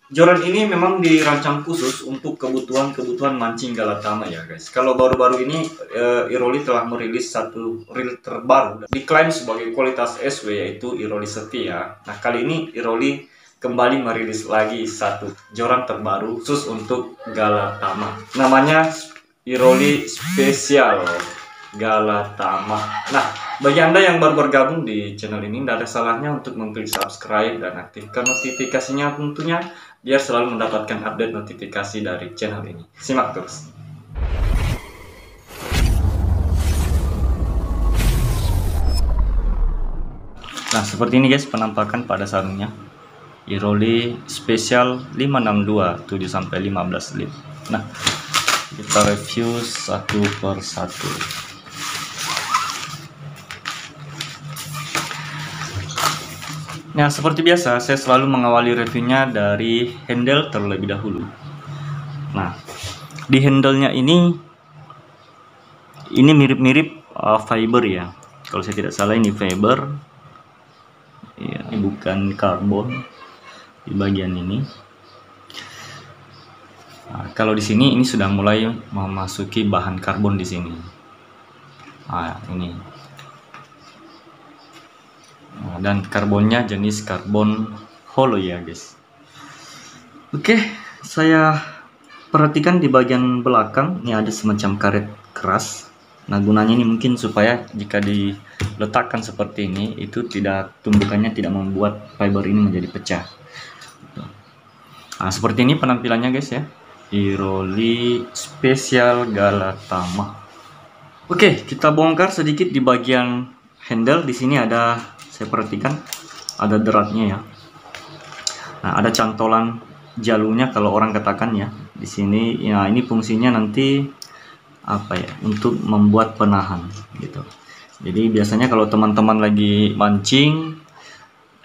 Joran ini memang dirancang khusus untuk kebutuhan mancing Galatama ya guys. Kalau baru-baru ini Iroli telah merilis satu reel terbaru diklaim sebagai kualitas SW, yaitu Iroli Setia. Nah, kali ini Iroli kembali merilis lagi satu joran terbaru khusus untuk Galatama. Namanya Iroli Spesial Galatama. Nah, bagi Anda yang baru bergabung di channel ini, tidak ada salahnya untuk mengklik subscribe dan aktifkan notifikasinya tentunya, biar selalu mendapatkan update notifikasi dari channel ini. Simak terus. Nah, seperti ini guys penampakan pada sarungnya. Iroli Spesial 562 7-15 lip. Nah, kita review satu per satu. Nah, seperti biasa, saya selalu mengawali reviewnya dari handle terlebih dahulu. Nah, di handle-nya ini mirip-mirip fiber ya. Kalau saya tidak salah ini fiber. Ya, ini bukan karbon di bagian ini. Nah, kalau di sini ini sudah mulai memasuki bahan karbon di sini. Nah, ini. Nah, dan karbonnya jenis karbon hollow ya guys. Oke, saya perhatikan di bagian belakang ini ada semacam karet keras. Nah, gunanya ini mungkin supaya jika diletakkan seperti ini, itu tumbukannya tidak membuat fiber ini menjadi pecah. Nah, seperti ini penampilannya guys ya. Iroli Spesial Galatama. Oke, kita bongkar sedikit di bagian handle. Di sini ada, saya perhatikan ada deratnya ya. Nah, ada cantolan jalurnya kalau orang katakan ya. Di sini ya, ini fungsinya nanti apa ya, untuk membuat penahan gitu. Jadi biasanya kalau teman-teman lagi mancing,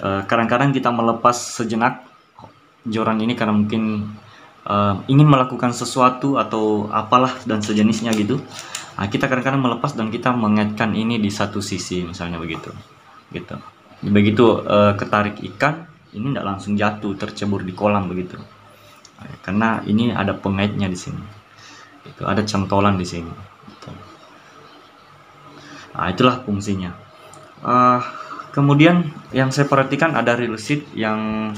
kadang-kadang kita melepas sejenak joran ini karena mungkin ingin melakukan sesuatu atau apalah dan sejenisnya gitu. Nah, kita kadang-kadang melepas dan kita mengaitkan ini di satu sisi misalnya begitu gitu. Begitu ketarik ikan, ini tidak langsung jatuh tercebur di kolam begitu. Nah, karena ini ada pengaitnya di sini. Itu ada cantolan di sini. Gitu. Nah, itulah fungsinya. Kemudian yang saya perhatikan ada reel sheet yang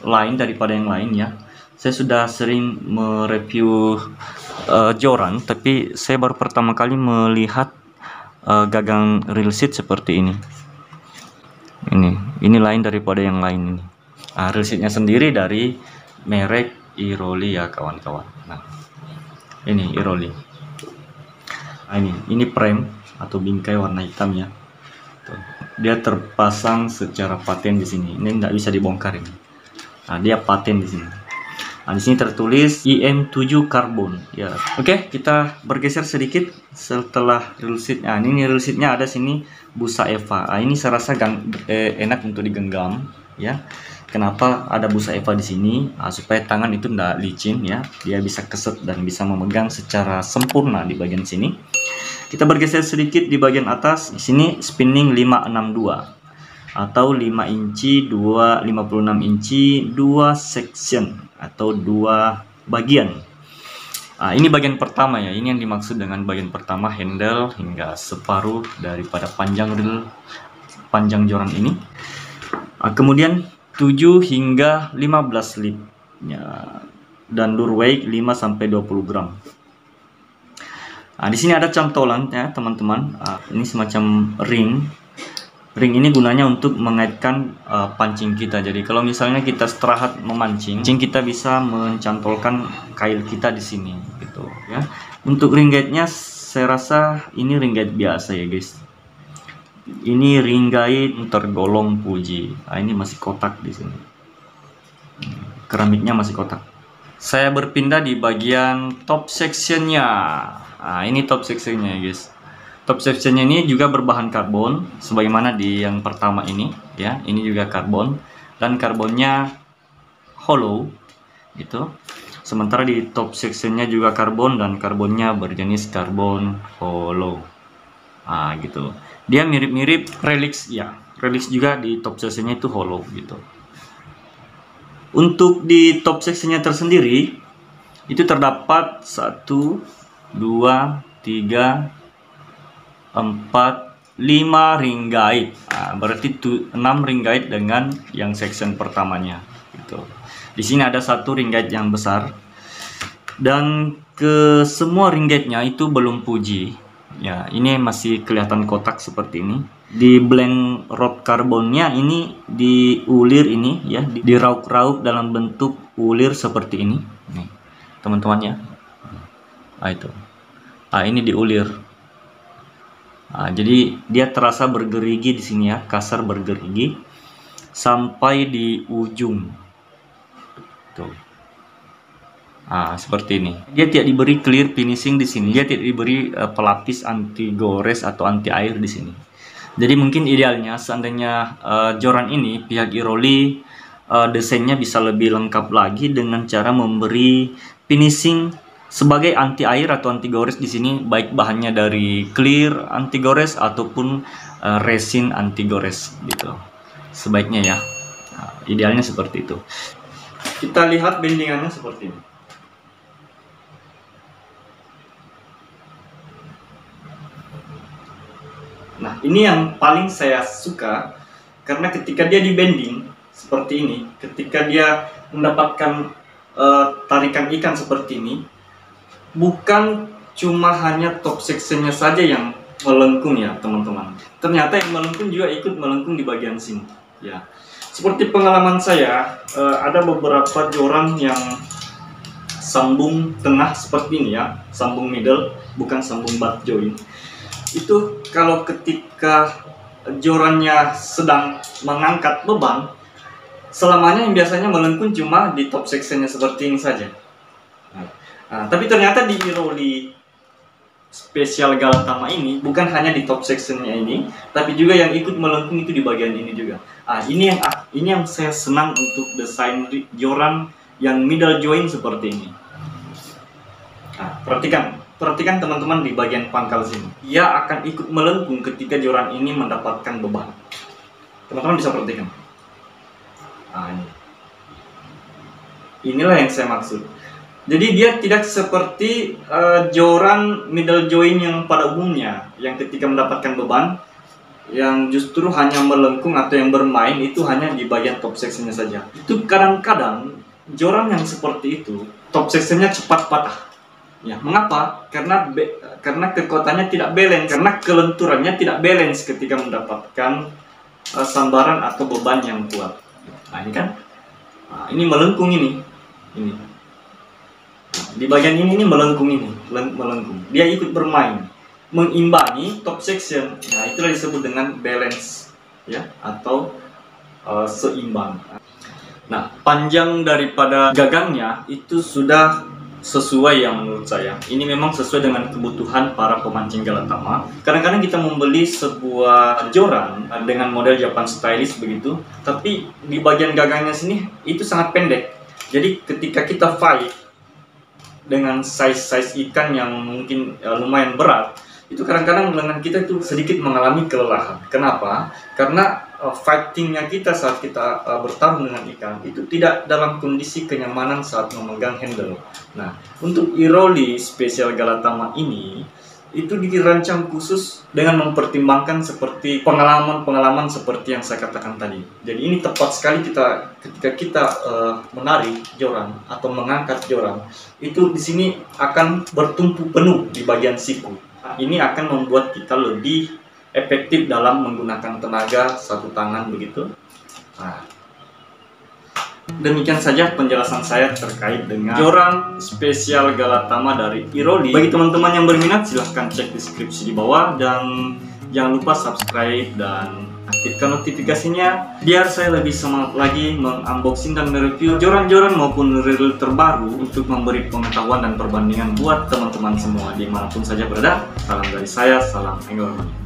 lain daripada yang lain ya. Saya sudah sering mereview joran, tapi saya baru pertama kali melihat gagang reel sheet seperti ini. Ini lain daripada yang lain ini. Nah, reel sheetnya sendiri dari merek Iroli ya kawan-kawan. Nah, ini Iroli. Nah, ini frame atau bingkai warna hitam ya. Tuh. Dia terpasang secara paten di sini. Ini tidak bisa dibongkar ini. Nah, dia paten di sini. Nah, di sini tertulis IM7 karbon ya. Oke, kita bergeser sedikit setelah reel sheet. Nah, ini reel sheetnya ada sini busa Eva. Nah, ini saya rasa enak untuk digenggam ya. Kenapa ada busa Eva di sini? Nah, supaya tangan itu tidak licin ya. Dia bisa keset dan bisa memegang secara sempurna di bagian sini. Kita bergeser sedikit di bagian atas. Di sini spinning 562 atau 5 inci 56 inci 2 section atau 2 bagian. Nah, ini bagian pertama ya. Ini yang dimaksud dengan bagian pertama, handle hingga separuh daripada panjang reel, panjang joran ini. Nah, kemudian 7 hingga 15 lip ya, dan lure weight 5-20 gram. Nah, di sini ada cantolan ya teman-teman. Ini semacam ring. Ring ini gunanya untuk mengaitkan pancing kita. Jadi kalau misalnya kita istirahat memancing, kita bisa mencantolkan kail kita di sini gitu ya. Untuk ring guide-nya saya rasa ini ring guide biasa ya guys. Ini ring guide tergolong Fuji. Nah, ini masih kotak di sini. Keramiknya masih kotak. Saya berpindah di bagian top sectionnya. Nah, ini top sectionnya ya guys. Top sectionnya ini juga berbahan karbon sebagaimana di yang pertama ini ya. Ini juga karbon dan karbonnya hollow gitu. Sementara di top sectionnya juga karbon dan karbonnya berjenis karbon hollow. Ah gitu. Dia mirip-mirip Relix ya. Relix juga di top sectionnya itu hollow gitu. Untuk di top sectionnya tersendiri itu terdapat 1, 2, 3, 4, 5 ring guide. Berarti 6 ring guide dengan yang section pertamanya. Gitu. Di sini ada 1 ring guide yang besar, dan ke semua ring guide-nya itu belum puji. Ya, ini masih kelihatan kotak seperti ini. Di blank rod karbonnya ini diulir ini ya, dirauk-rauk dalam bentuk ulir seperti ini. Nih, teman-teman ya. Itu. Ini diulir. Jadi dia terasa bergerigi di sini ya, kasar bergerigi sampai di ujung. Tuh. Seperti ini. Dia tidak diberi clear finishing di sini. Dia tidak diberi pelapis anti gores atau anti air di sini. Jadi mungkin idealnya seandainya joran ini pihak Iroli desainnya bisa lebih lengkap lagi dengan cara memberi finishing sebagai anti air atau anti gores di sini, baik bahannya dari clear anti gores ataupun resin anti gores gitu. Sebaiknya ya. Idealnya seperti itu. Kita lihat bendingannya seperti ini. Nah, ini yang paling saya suka, karena ketika dia di bending seperti ini, ketika dia mendapatkan tarikan ikan seperti ini, bukan cuma hanya top sectionnya saja yang melengkung ya teman-teman. Ternyata yang melengkung juga ikut melengkung di bagian sini. Ya, seperti pengalaman saya, ada beberapa joran yang sambung tengah seperti ini ya, sambung middle, bukan sambung butt joint. Itu kalau ketika jorannya sedang mengangkat beban, selamanya yang biasanya melengkung cuma di top sectionnya seperti ini saja. Tapi ternyata di Iroli Special Galatama ini bukan hanya di top sectionnya ini, tapi juga yang ikut melengkung itu di bagian ini juga. Ini yang saya senang untuk desain joran yang middle joint seperti ini. Perhatikan teman-teman di bagian pangkal sini. Ia akan ikut melengkung ketika joran ini mendapatkan beban. Teman-teman bisa perhatikan. Inilah yang saya maksud. Jadi dia tidak seperti joran middle joint yang pada umumnya, yang ketika mendapatkan beban, yang justru hanya melengkung atau yang bermain itu hanya di bagian top sectionnya saja. Itu kadang-kadang joran yang seperti itu top sectionnya cepat patah. Ya, mengapa? Karena kekuatannya tidak balance, karena kelenturannya tidak balance ketika mendapatkan sambaran atau beban yang kuat. Ini kan, ini melengkung ini. Di bagian ini melengkung melengkung. Dia ikut bermain, mengimbangi top section. Nah, itulah disebut dengan balance, ya, atau seimbang. Nah, panjang daripada gagangnya itu sudah sesuai yang menurut saya. Ini memang sesuai dengan kebutuhan para pemancing Galatama. Kadang-kadang kita membeli sebuah joran dengan model Japan stylish begitu, tapi di bagian gagangnya sini itu sangat pendek. Jadi ketika kita fight dengan size ikan yang mungkin lumayan berat, itu kadang-kadang lengan kita itu sedikit mengalami kelelahan. Kenapa? Karena fightingnya kita saat kita bertarung dengan ikan itu tidak dalam kondisi kenyamanan saat memegang handle. Nah, untuk Iroli Special Galatama ini itu dirancang khusus dengan mempertimbangkan seperti pengalaman-pengalaman seperti yang saya katakan tadi. Jadi ini tepat sekali ketika kita menarik joran atau mengangkat joran, itu di sini akan bertumpu penuh di bagian siku. Ini akan membuat kita lebih efektif dalam menggunakan tenaga satu tangan begitu. Demikian saja penjelasan saya terkait dengan joran Special Galatama dari Iroli. Bagi teman-teman yang berminat silahkan cek deskripsi di bawah, dan jangan lupa subscribe dan aktifkan notifikasinya biar saya lebih semangat lagi mengunboxing dan mereview joran-joran maupun reel terbaru untuk memberi pengetahuan dan perbandingan buat teman-teman semua dimanapun saja berada. Salam dari saya, salam angler mania.